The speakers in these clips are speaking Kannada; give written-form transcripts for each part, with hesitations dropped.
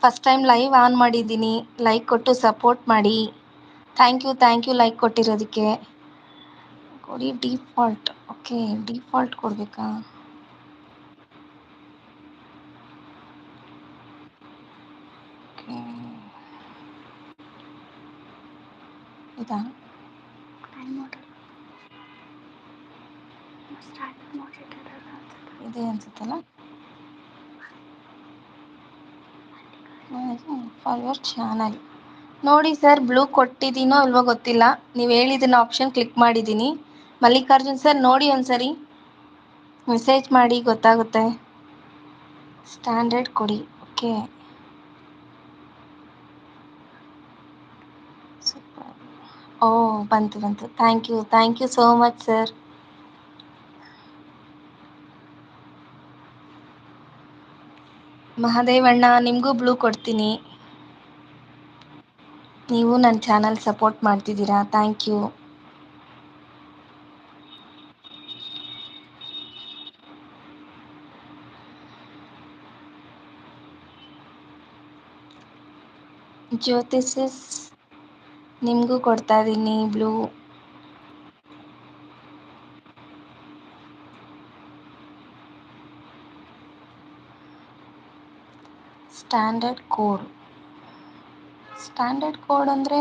ಫಸ್ಟ್ ಟೈಮ್ ಲೈವ್ ಆನ್ ಮಾಡಿದ್ದೀನಿ. ಲೈಕ್ ಕೊಟ್ಟು ಸಪೋರ್ಟ್ ಮಾಡಿ. ಥ್ಯಾಂಕ್ ಯು ಲೈಕ್ ಕೊಟ್ಟಿರೋದಕ್ಕೆ. ಕೊಡಿ ಡಿಫಾಲ್ಟ್. ಓಕೆ, ಡಿಫಾಲ್ಟ್ ಕೊಡಬೇಕಾ? ಓಕೆ, ಇದಾ? ಇದೆ ಅನ್ಸುತ್ತಲ್ಲ. ಫಾರ್ ಯುವರ್ ಚಾನಲ್ ನೋಡಿ ಸರ್, ಬ್ಲೂ ಕೊಟ್ಟಿದ್ದೀನೋ ಇಲ್ವೋ ಗೊತ್ತಿಲ್ಲ. ನೀವು ಹೇಳಿದ್ದನ್ನ ಆಪ್ಷನ್ ಕ್ಲಿಕ್ ಮಾಡಿದ್ದೀನಿ. ಮಲ್ಲಿಕಾರ್ಜುನ್ ಸರ್ ನೋಡಿ ಒಂದ್ಸರಿ ಮೆಸೇಜ್ ಮಾಡಿ, ಗೊತ್ತಾಗುತ್ತೆ. ಸ್ಟ್ಯಾಂಡರ್ಡ್ ಕೊಡಿ. Okay, super. ಓ, ಬಂತು. Thank you so much sir. ಮಹಾದೇವಣ್ಣ, ನಿಮಗೂ ಬ್ಲೂ ಕೊಡ್ತೀನಿ. ನೀವು ನನ್ನ ಚಾನಲ್ ಸಪೋರ್ಟ್ ಮಾಡ್ತಿದ್ದೀರಾ, ಥ್ಯಾಂಕ್ ಯು. ಜ್ಯೋತಿಷಸ್, ನಿಮಗೂ ಕೊಡ್ತಾ ಇದ್ದೀನಿ blue. Standard code. Standard code ಅಂದರೆ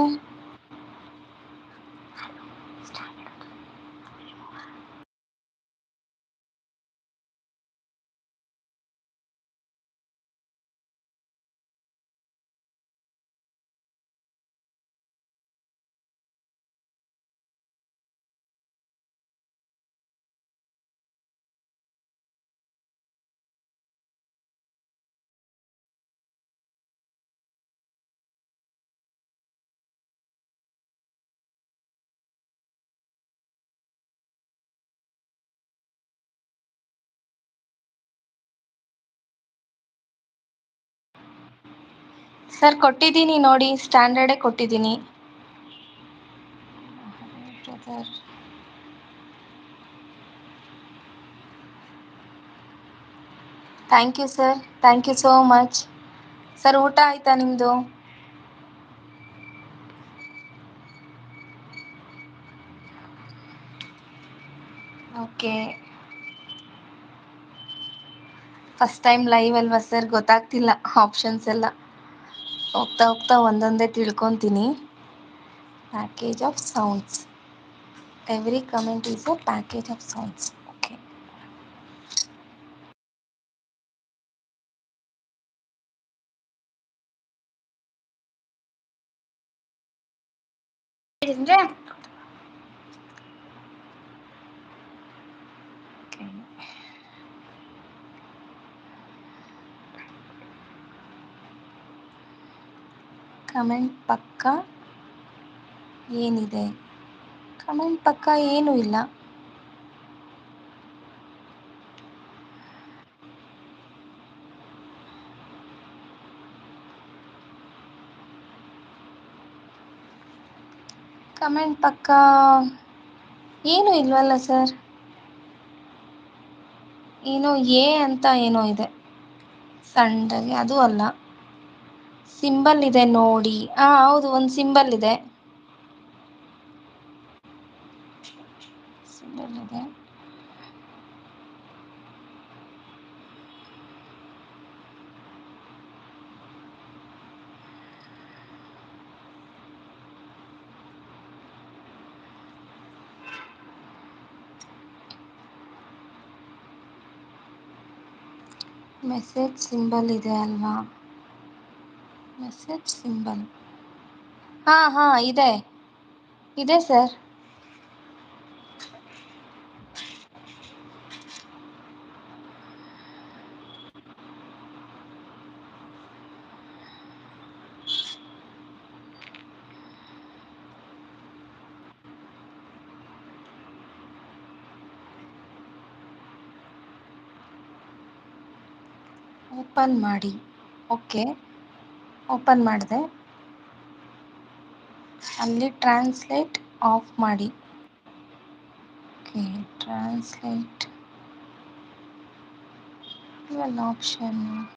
ಸರ್ ಕೊಟ್ಟಿದ್ದೀನಿ ನೋಡಿ, ಸ್ಟ್ಯಾಂಡರ್ಡೇ ಕೊಟ್ಟಿದ್ದೀನಿ. Brother, thank you sir, thank you so much. Sir, ಊಟ ಆಯ್ತಾ ನಿಮ್ಮದು? ಓಕೆ, ಫಸ್ಟ್ ಟೈಮ್ ಲೈವ್ ಅಲ್ವಾ ಸರ್, ಗೊತ್ತಾಗ್ತಿಲ್ಲ ಆಪ್ಷನ್ಸ್ ಎಲ್ಲ. ಹೋಗ್ತಾ ಹೋಗ್ತಾ ಒಂದೊಂದೇ ತಿಳ್ಕೊತೀನಿ. Package of sounds, every comment is a package of sounds. Okay, comment ಪಕ್ಕ ಏನಿದೆ? ಕಮೆಂಟ್ ಪಕ್ಕ ಏನೂ ಇಲ್ಲ. ಕಮೆಂಟ್ ಪಕ್ಕ ಏನೂ ಇಲ್ವಲ್ಲ ಸರ್. ಏನೋ ಎ ಅಂತ ಏನೋ ಇದೆ ಸಣ್ಣದಾಗಿ, ಅದು ಅಲ್ಲ. ಸಿಂಬಲ್ ಇದೆ ನೋಡಿ. ಹೌದು, ಒಂದು ಸಿಂಬಲ್ ಇದೆ. ಸಿಂಬಲ್ ಇದೆ. ಮೆಸೇಜ್ ಸಿಂಬಲ್ ಇದೆ ಅಲ್ವಾ? ಮೆಸೇಜ್ ಸಿಂಬಲ್, ಹಾಂ ಇದೆ ಇದೆ ಸರ್. ಓಪನ್ ಮಾಡಿ. ಓಕೆ, ಓಪನ್ ಮಾಡಿದೆ. ಅಲ್ಲಿ ಟ್ರಾನ್ಸ್ಲೇಟ್ ಆಫ್ ಮಾಡಿ. ಓಕೆ, ಟ್ರಾನ್ಸ್ಲೇಟ್ ಇವೆಲ್ಲ ಆಪ್ಷನ್.